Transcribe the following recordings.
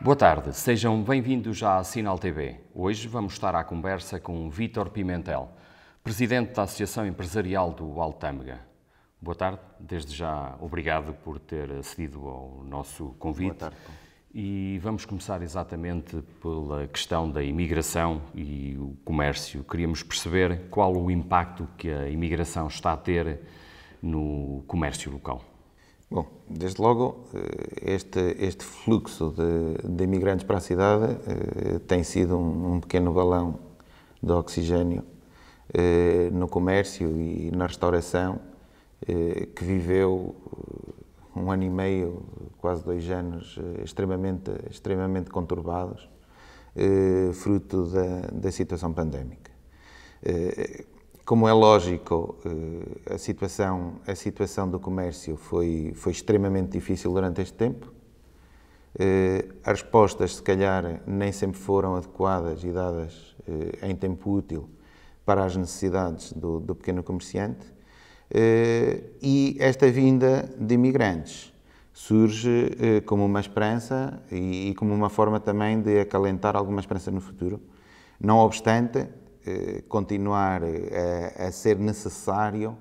Boa tarde, sejam bem-vindos à Sinal TV. Hoje vamos estar à conversa com Vítor Pimentel, presidente da Associação Empresarial do Altâmega. Boa tarde, desde já obrigado por ter acedido ao nosso convite. Boa tarde. E vamos começar exatamente pela questão da imigração e o comércio. Queríamos perceber qual o impacto que a imigração está a ter no comércio local. Bom, desde logo, este fluxo de imigrantes para a cidade tem sido um pequeno balão de oxigênio no comércio e na restauração, que viveu 1 ano e meio, quase 2 anos, extremamente conturbados, fruto da situação pandémica. Como é lógico, a situação do comércio foi extremamente difícil durante este tempo. As respostas, se calhar, nem sempre foram adequadas e dadas em tempo útil para as necessidades do pequeno comerciante. E esta vinda de imigrantes surge como uma esperança e como uma forma também de acalentar alguma esperança no futuro. Não obstante, continuar a ser necessário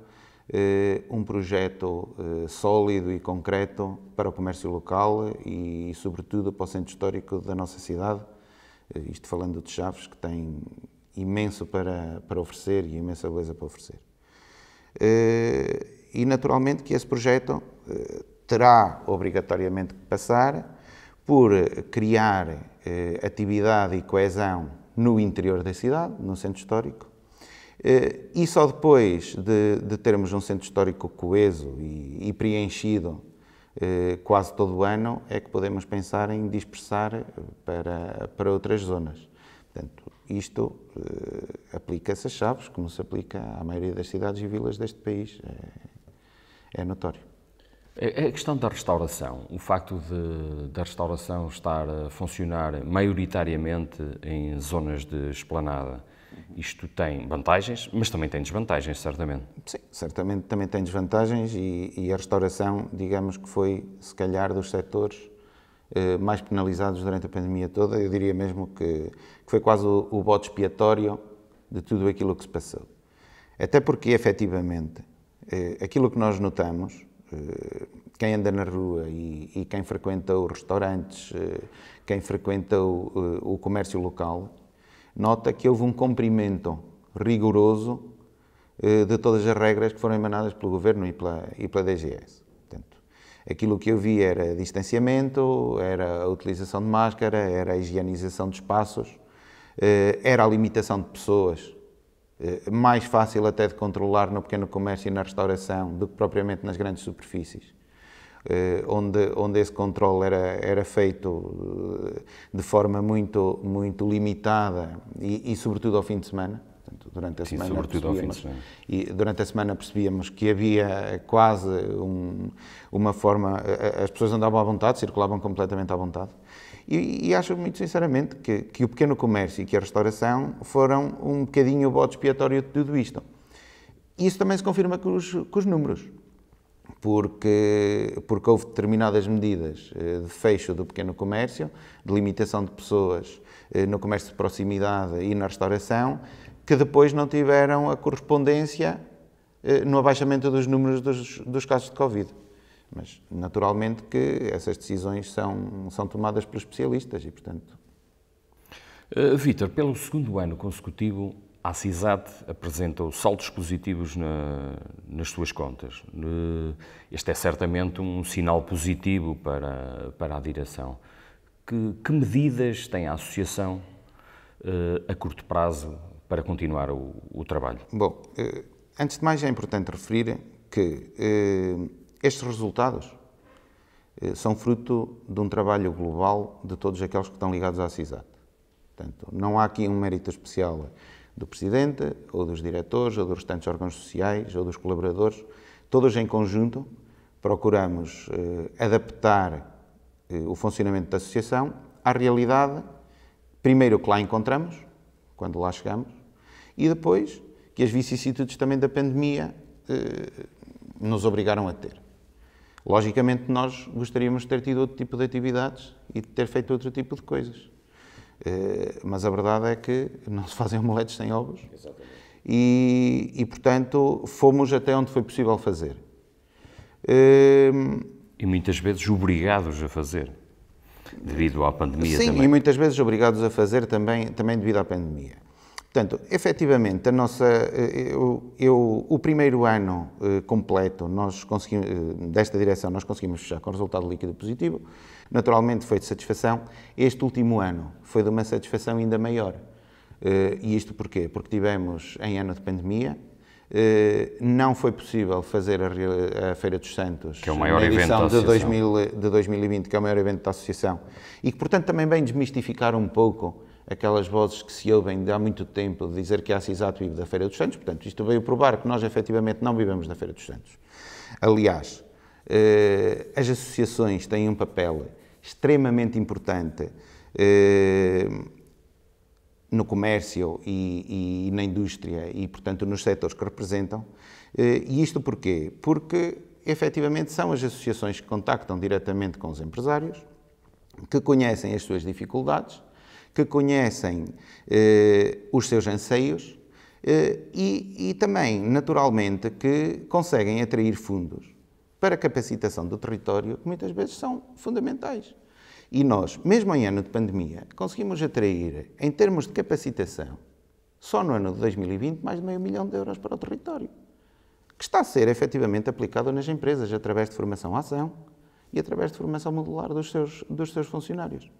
um projeto sólido e concreto para o comércio local e, sobretudo, para o centro histórico da nossa cidade. Isto falando de Chaves, que tem imenso para oferecer e imensa beleza para oferecer. E, naturalmente, que esse projeto terá obrigatoriamente que passar por criar atividade e coesão no interior da cidade, no centro histórico, e só depois de termos um centro histórico coeso e preenchido quase todo o ano é que podemos pensar em dispersar para outras zonas. Portanto, isto aplica-se a Chaves, como se aplica à maioria das cidades e vilas deste país, é notório. A questão da restauração, o facto da restauração estar a funcionar maioritariamente em zonas de esplanada, isto tem vantagens, mas também tem desvantagens, certamente. Sim, certamente também tem desvantagens e a restauração, digamos que foi, se calhar, dos setores mais penalizados durante a pandemia toda. Eu diria mesmo que foi quase o bode expiatório de tudo aquilo que se passou. Até porque, efetivamente, aquilo que nós notamos, quem anda na rua e quem frequenta os restaurantes, quem frequenta o comércio local, nota que houve um cumprimento rigoroso de todas as regras que foram emanadas pelo Governo e pela DGS. Portanto, aquilo que eu vi era distanciamento, era a utilização de máscara, era a higienização de espaços, era a limitação de pessoas, mais fácil até de controlar no pequeno comércio e na restauração do que propriamente nas grandes superfícies, onde esse controle era feito de forma muito limitada e sobretudo ao fim de semana. Portanto, durante a semana percebíamos que havia quase uma forma, as pessoas andavam à vontade, circulavam completamente à vontade. E acho muito sinceramente que o pequeno comércio e que a restauração foram um bocadinho o bode expiatório de tudo isto. Isso também se confirma com os números, porque houve determinadas medidas de fecho do pequeno comércio, de limitação de pessoas no comércio de proximidade e na restauração, que depois não tiveram a correspondência no abaixamento dos números dos casos de Covid. Mas, naturalmente, que essas decisões são tomadas pelos especialistas e, portanto... Vítor, pelo 2º ano consecutivo, a CISAT apresentou saldos positivos nas suas contas. Este é certamente um sinal positivo para a direção. Que medidas tem a Associação a curto prazo para continuar o trabalho? Bom, antes de mais é importante referir que estes resultados são fruto de um trabalho global de todos aqueles que estão ligados à CISAT. Portanto, não há aqui um mérito especial do Presidente, ou dos diretores, ou dos restantes órgãos sociais, ou dos colaboradores. Todos em conjunto procuramos adaptar o funcionamento da Associação à realidade, primeiro que lá encontramos, quando lá chegamos, e depois que as vicissitudes também da pandemia nos obrigaram a ter. Logicamente, nós gostaríamos de ter tido outro tipo de atividades e de ter feito outro tipo de coisas. Mas a verdade é que não se fazem omeletes sem ovos. Exatamente. E, portanto, fomos até onde foi possível fazer. E muitas vezes obrigados a fazer, devido à pandemia Sim, também. e muitas vezes obrigados a fazer também devido à pandemia. Portanto, efetivamente, o primeiro ano completo nós conseguimos, desta direção nós conseguimos fechar com resultado líquido positivo. Naturalmente foi de satisfação. Este último ano foi de uma satisfação ainda maior. E isto porquê? Porque tivemos em ano de pandemia, não foi possível fazer a Feira dos Santos, que é o maior na edição evento da associação. de 2020, que é o maior evento da associação, e que, portanto, também vem desmistificar um pouco aquelas vozes que se ouvem de há muito tempo de dizer que a ACISAT vive da Feira dos Santos. Portanto, isto veio provar que nós, efetivamente, não vivemos da Feira dos Santos. Aliás, as associações têm um papel extremamente importante no comércio e na indústria e, portanto, nos setores que representam. E isto porquê? Porque, efetivamente, são as associações que contactam diretamente com os empresários, que conhecem as suas dificuldades, que conhecem os seus anseios e também, naturalmente, que conseguem atrair fundos para a capacitação do território, que muitas vezes são fundamentais. E nós, mesmo em ano de pandemia, conseguimos atrair, em termos de capacitação, só no ano de 2020, mais de €500 mil para o território, que está a ser efetivamente aplicado nas empresas, através de formação-ação e através de formação modular dos seus funcionários.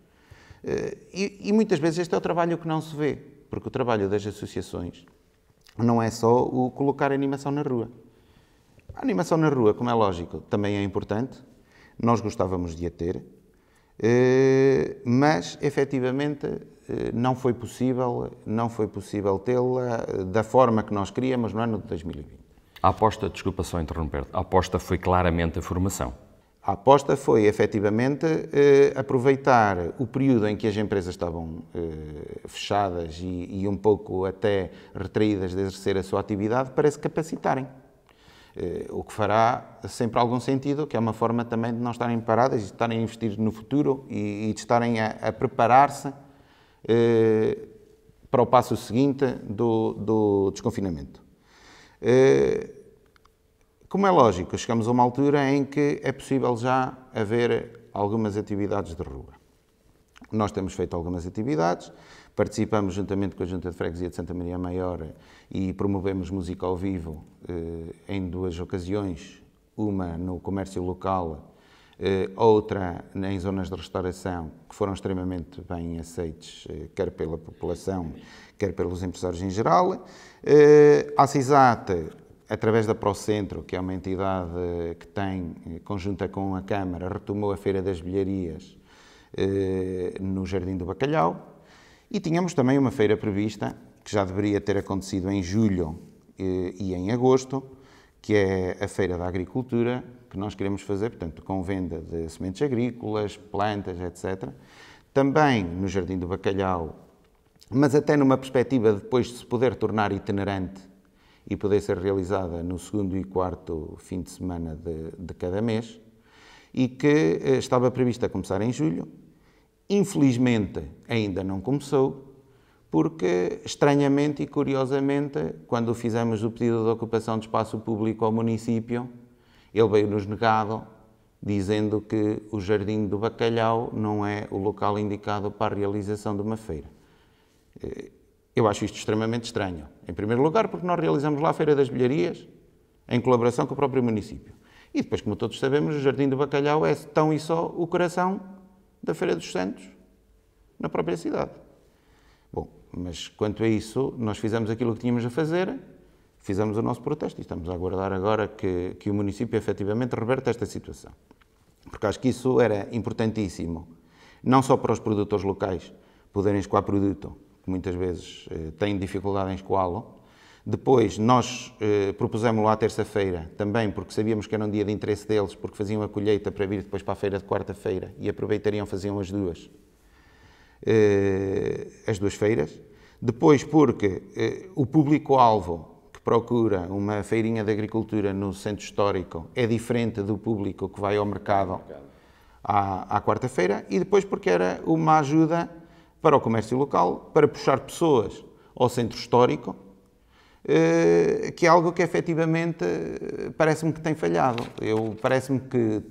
E muitas vezes este é o trabalho que não se vê, porque o trabalho das associações não é só o colocar a animação na rua. A animação na rua, como é lógico, também é importante, nós gostávamos de a ter, mas efetivamente não foi possível tê-la da forma que nós queríamos no ano de 2020. A aposta, desculpa só interromper, a aposta foi claramente a formação. A aposta foi, efetivamente, aproveitar o período em que as empresas estavam fechadas e um pouco até retraídas de exercer a sua atividade para se capacitarem. O que fará sempre algum sentido, que é uma forma também de não estarem paradas, de estarem a investir no futuro e de estarem a preparar-se para o passo seguinte do desconfinamento. Como é lógico, chegamos a uma altura em que é possível já haver algumas atividades de rua. Nós temos feito algumas atividades, participamos juntamente com a Junta de Freguesia de Santa Maria Maior e promovemos música ao vivo em 2 ocasiões, uma no comércio local, outra em zonas de restauração, que foram extremamente bem aceites, quer pela população, quer pelos empresários em geral. A ACISAT, através da Procentro, que é uma entidade que tem, conjunta com a Câmara, retomou a Feira das Bilharias no Jardim do Bacalhau. E tínhamos também uma feira prevista, que já deveria ter acontecido em julho e em agosto, que é a Feira da Agricultura, que nós queremos fazer, portanto, com venda de sementes agrícolas, plantas, etc. Também no Jardim do Bacalhau, mas até numa perspectiva depois de se poder tornar itinerante e poder ser realizada no 2º e 4º fim de semana de cada mês, e que estava prevista começar em julho. Infelizmente, ainda não começou, porque, estranhamente e curiosamente, quando fizemos o pedido de ocupação de espaço público ao município, ele veio-nos negado, dizendo que o Jardim do Bacalhau não é o local indicado para a realização de uma feira. Eu acho isto extremamente estranho. Em primeiro lugar, porque nós realizamos lá a Feira das Bilharias, em colaboração com o próprio município. E depois, como todos sabemos, o Jardim do Bacalhau é tão e só o coração da Feira dos Santos, na própria cidade. Bom, mas quanto a isso, nós fizemos aquilo que tínhamos a fazer, fizemos o nosso protesto e estamos a aguardar agora que o município efetivamente reverte esta situação. Porque acho que isso era importantíssimo, não só para os produtores locais poderem escoar produto, que muitas vezes têm dificuldade em escoá-lo. Depois, nós propusemos lá à terça-feira, também porque sabíamos que era um dia de interesse deles, porque faziam a colheita para vir depois para a feira de quarta-feira e aproveitariam, faziam as duas feiras. Depois, porque o público-alvo, que procura uma feirinha de agricultura no centro histórico é diferente do público que vai ao mercado à quarta-feira, e depois porque era uma ajuda para o comércio local, para puxar pessoas ao centro histórico, que é algo que efetivamente parece-me que tem falhado. Parece-me que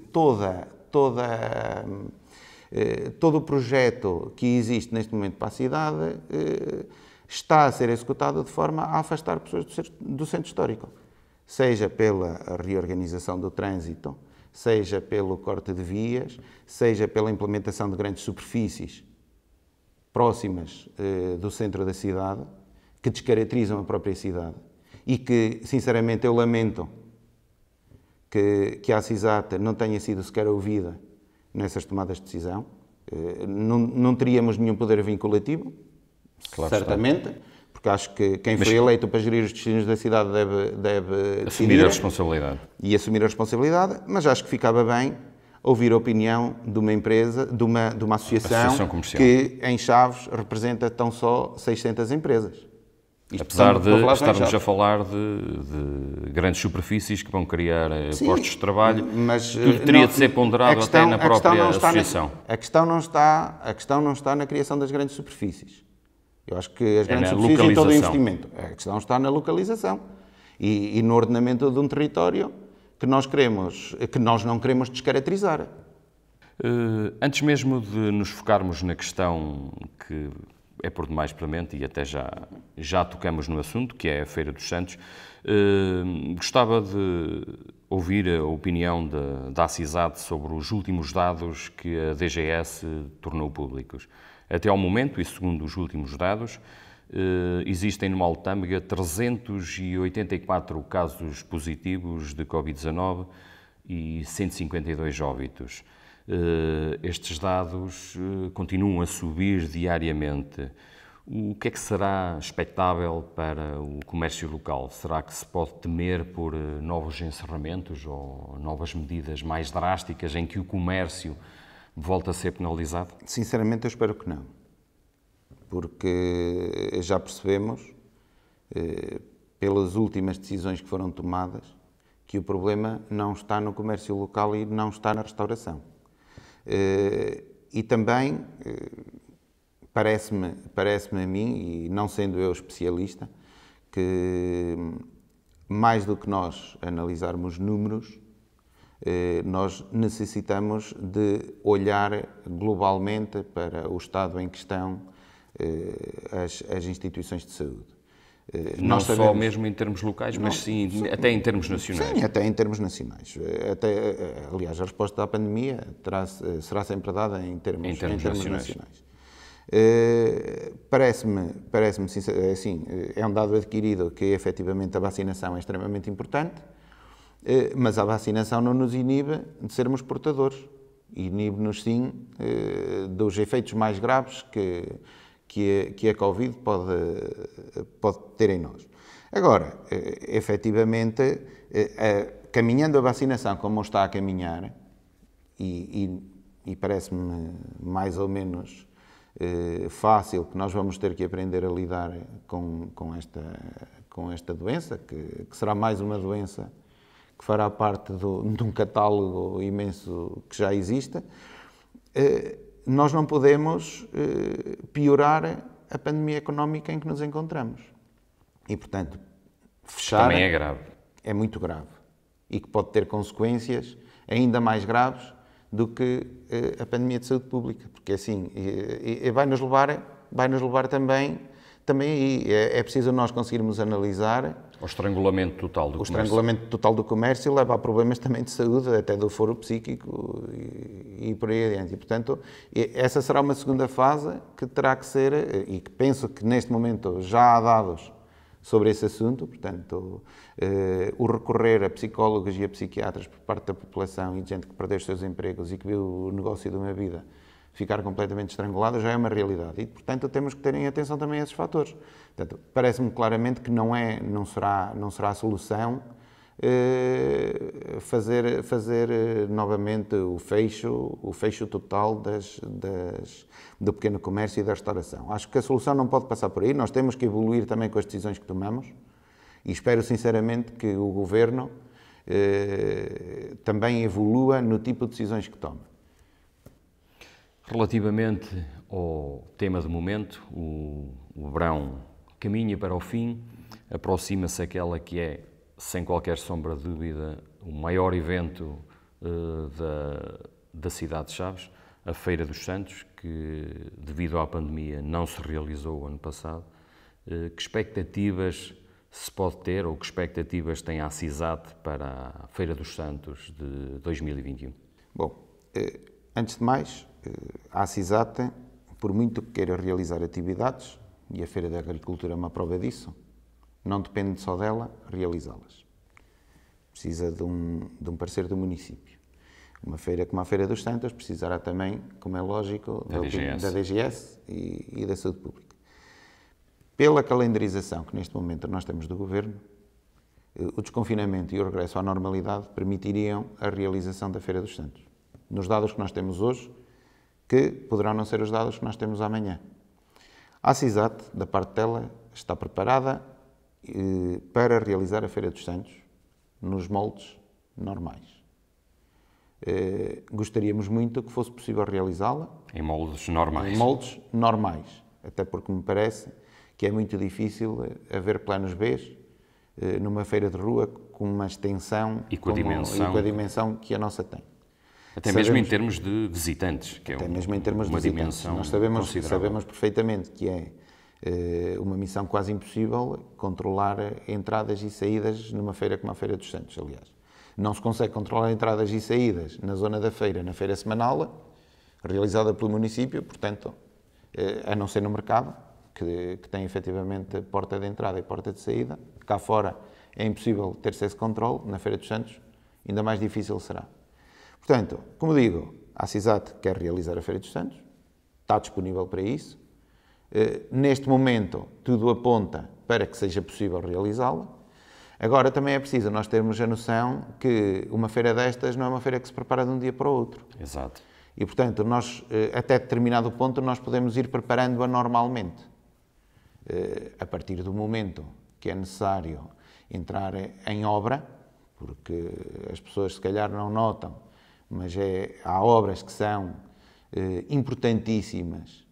todo o projeto que existe neste momento para a cidade está a ser executado de forma a afastar pessoas do centro histórico, seja pela reorganização do trânsito, seja pelo corte de vias, seja pela implementação de grandes superfícies próximas do centro da cidade, que descaracterizam a própria cidade e que, sinceramente, eu lamento que a ACISAT não tenha sido sequer ouvida nessas tomadas de decisão. Não teríamos nenhum poder vinculativo, claro, certamente, porque acho que quem foi eleito para gerir os destinos da cidade deve assumir a responsabilidade. E assumir a responsabilidade, mas acho que ficava bem ouvir a opinião de uma empresa, de uma associação que em Chaves representa tão só 600 empresas. Apesar de estarmos a falar de grandes superfícies que vão criar postos de trabalho, mas tudo teria de ser ponderado até na própria associação. A questão não está na criação das grandes superfícies. Eu acho que as grandes superfícies têm todo o investimento. A questão está na localização e no ordenamento de um território que nós não queremos descaracterizar. Antes mesmo de nos focarmos na questão que é por demais premente e até já tocamos no assunto, que é a Feira dos Santos, gostava de ouvir a opinião da ACISAT sobre os últimos dados que a DGS tornou públicos. Até ao momento, e segundo os últimos dados, existem numa alfândega 384 casos positivos de Covid-19 e 152 óbitos. Estes dados continuam a subir diariamente. O que é que será expectável para o comércio local? Será que se pode temer por novos encerramentos ou novas medidas mais drásticas em que o comércio volta a ser penalizado? Sinceramente, eu espero que não. Porque já percebemos, pelas últimas decisões que foram tomadas, que o problema não está no comércio local e não está na restauração. E também parece-me a mim, e não sendo eu especialista, que mais do que nós analisarmos números, nós necessitamos de olhar globalmente para o estado em que estão as instituições de saúde. Não só mesmo em termos locais, mas sim até em termos nacionais. Sim, até em termos nacionais. Aliás, a resposta à pandemia será sempre dada em termos nacionais. Parece-me assim, é um dado adquirido que efetivamente a vacinação é extremamente importante, mas a vacinação não nos inibe de sermos portadores. Inibe-nos sim dos efeitos mais graves que a Covid pode ter em nós. Agora, efetivamente, caminhando a vacinação como está a caminhar, e parece-me mais ou menos fácil que nós vamos ter que aprender a lidar com esta doença, que será mais uma doença que fará parte de um catálogo imenso que já existe, nós não podemos piorar a pandemia económica em que nos encontramos. E, portanto, fechar também é grave. É muito grave. E que pode ter consequências ainda mais graves do que a pandemia de saúde pública. Porque, assim, vai-nos levar também aí. É preciso nós conseguirmos analisar. O estrangulamento total do comércio. O estrangulamento total do comércio leva a problemas também de saúde, até do foro psíquico e por aí adiante. E, portanto, essa será uma segunda fase que terá que ser, e que penso que neste momento já há dados sobre esse assunto, portanto, o recorrer a psicólogos e a psiquiatras por parte da população e de gente que perdeu os seus empregos e que viu o negócio de uma vida ficar completamente estrangulada já é uma realidade e, portanto, temos que ter em atenção também esses fatores. Portanto, parece-me claramente que não será a solução fazer novamente o fecho total do pequeno comércio e da restauração. Acho que a solução não pode passar por aí, nós temos que evoluir também com as decisões que tomamos E espero sinceramente que o Governo também evolua no tipo de decisões que toma. Relativamente ao tema do momento, o verão caminha para o fim, aproxima-se aquela que é, sem qualquer sombra de dúvida, o maior evento da cidade de Chaves, a Feira dos Santos, que devido à pandemia não se realizou o ano passado. Que expectativas se pode ter ou que expectativas tem a CISAT para a Feira dos Santos de 2021? Bom, antes de mais, a CISAT, por muito que queira realizar atividades, e a Feira da Agricultura é uma prova disso, não depende só dela realizá-las. Precisa de um parceiro do município. Uma feira como a Feira dos Santos precisará também, como é lógico, da DGS e da Saúde Pública. Pela calendarização que neste momento nós temos do Governo, o desconfinamento e o regresso à normalidade permitiriam a realização da Feira dos Santos. Nos dados que nós temos hoje, que poderão não ser os dados que nós temos amanhã. A CISAT, da parte dela, está preparada para realizar a Feira dos Santos nos moldes normais. Gostaríamos muito que fosse possível realizá-la em moldes normais. Em moldes normais, até porque me parece que é muito difícil haver planos B numa feira de rua com uma extensão e com a dimensão que a nossa tem. Até mesmo em termos de visitantes, que é uma dimensão nós sabemos perfeitamente que é uma missão quase impossível controlar entradas e saídas numa feira como a Feira dos Santos, aliás. Não se consegue controlar entradas e saídas na zona da feira, na feira semanal, realizada pelo município, portanto, a não ser no mercado, que tem efetivamente porta de entrada e porta de saída. Cá fora é impossível ter-se esse controle, na Feira dos Santos ainda mais difícil será. Portanto, como digo, a CISAT quer realizar a Feira dos Santos, está disponível para isso. Neste momento, tudo aponta para que seja possível realizá-la. Agora, também é preciso nós termos a noção que uma feira destas não é uma feira que se prepara de um dia para o outro. Exato. E, portanto, nós, até determinado ponto, nós podemos ir preparando-a normalmente. A partir do momento que é necessário entrar em obra, porque as pessoas se calhar não notam, mas há obras que são importantíssimas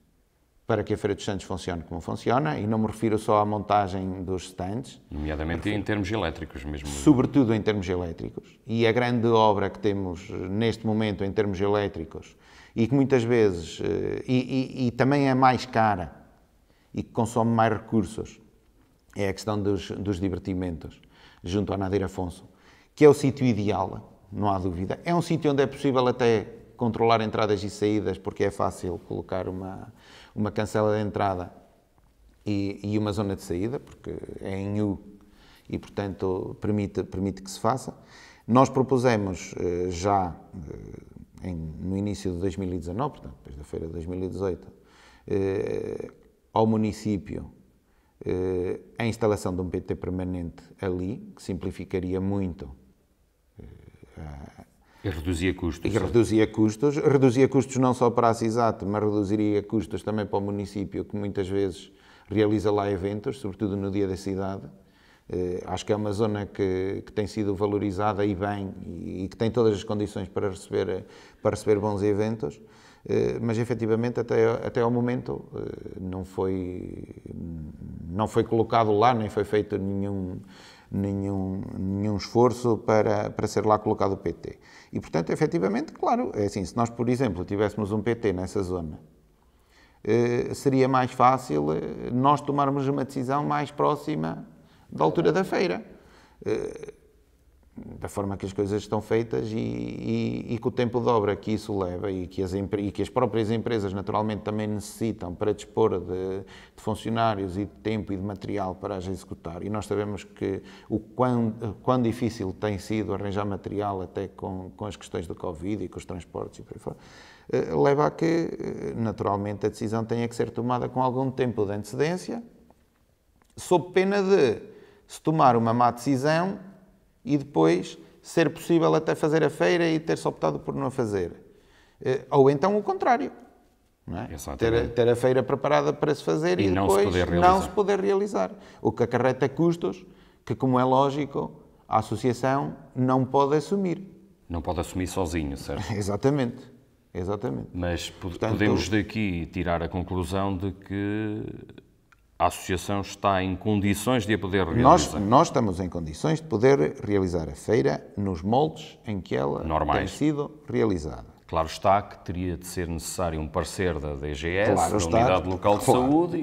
para que a Feira dos Santos funcione como funciona, e não me refiro só à montagem dos stands. Nomeadamente em termos elétricos mesmo. Sobretudo em termos elétricos. E a grande obra que temos neste momento em termos elétricos, e que muitas vezes, e também é mais cara, e que consome mais recursos, é a questão dos divertimentos, junto à Nadir Afonso, que é o sítio ideal, não há dúvida. É um sítio onde é possível até controlar entradas e saídas, porque é fácil colocar uma cancela de entrada e uma zona de saída, porque é em U e, portanto, permite que se faça. Nós propusemos já no início de 2019, portanto, depois da feira de 2018, ao município a instalação de um PT permanente ali, que simplificaria muito. E reduzia custos. Reduzia custos não só para a CISAT, mas reduziria custos também para o município, que muitas vezes realiza lá eventos, sobretudo no dia da cidade. Acho que é uma zona que tem sido valorizada e bem, e que tem todas as condições para receber bons eventos, mas efetivamente até ao momento não foi colocado lá, nem foi feito nenhum esforço para ser lá colocado o PT. E, portanto, efetivamente, claro, é assim, se nós, por exemplo, tivéssemos um PT nessa zona, seria mais fácil nós tomarmos uma decisão mais próxima da altura da feira, da forma que as coisas estão feitas e com o tempo de obra que isso leva e que as próprias empresas naturalmente também necessitam para dispor de funcionários e de tempo e de material para as executar. E nós sabemos que o quão difícil tem sido arranjar material até com as questões do Covid e com os transportes e por aí fora, leva a que naturalmente a decisão tenha que ser tomada com algum tempo de antecedência, sob pena de se tomar uma má decisão e depois ser possível até fazer a feira e ter-se optado por não a fazer. Ou então o contrário. Não é? Ter a feira preparada para se fazer e depois não se poder realizar. O que acarreta custos que, como é lógico, a associação não pode assumir. Não pode assumir sozinho, certo? Exatamente. Exatamente. Mas podemos daqui tirar a conclusão de que a associação está em condições de a poder realizar. Nós estamos em condições de poder realizar a feira nos moldes em que ela tem sido realizada. Claro está que teria de ser necessário um parecer da DGS, Claro da Unidade Local de Saúde e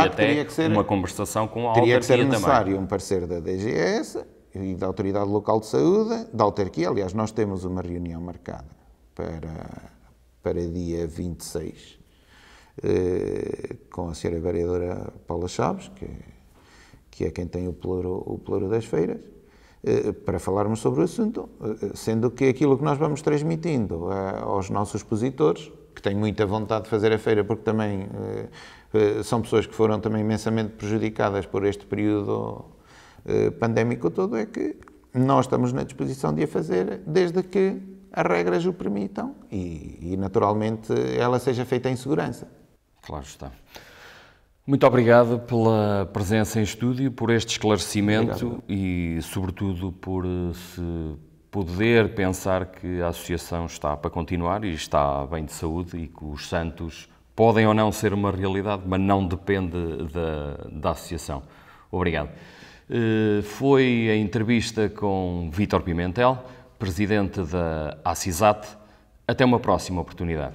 até uma conversação com a autarquia também. Teria que ser necessário um parecer da DGS e da Autoridade Local de Saúde, da autarquia. Aliás, nós temos uma reunião marcada para dia 26, com a Sra. Vereadora Paula Chaves, que é quem tem o pluro das feiras, para falarmos sobre o assunto, sendo que aquilo que nós vamos transmitindo aos nossos expositores, que têm muita vontade de fazer a feira, porque também são pessoas que foram também imensamente prejudicadas por este período pandémico todo, é que nós estamos na disposição de a fazer desde que as regras o permitam e naturalmente ela seja feita em segurança. Claro está. Muito obrigado pela presença em estúdio, por este esclarecimento e, sobretudo, por se poder pensar que a associação está para continuar e está bem de saúde e que os santos podem ou não ser uma realidade, mas não depende da associação. Obrigado. Foi a entrevista com Vítor Pimentel, presidente da ACISAT. Até uma próxima oportunidade.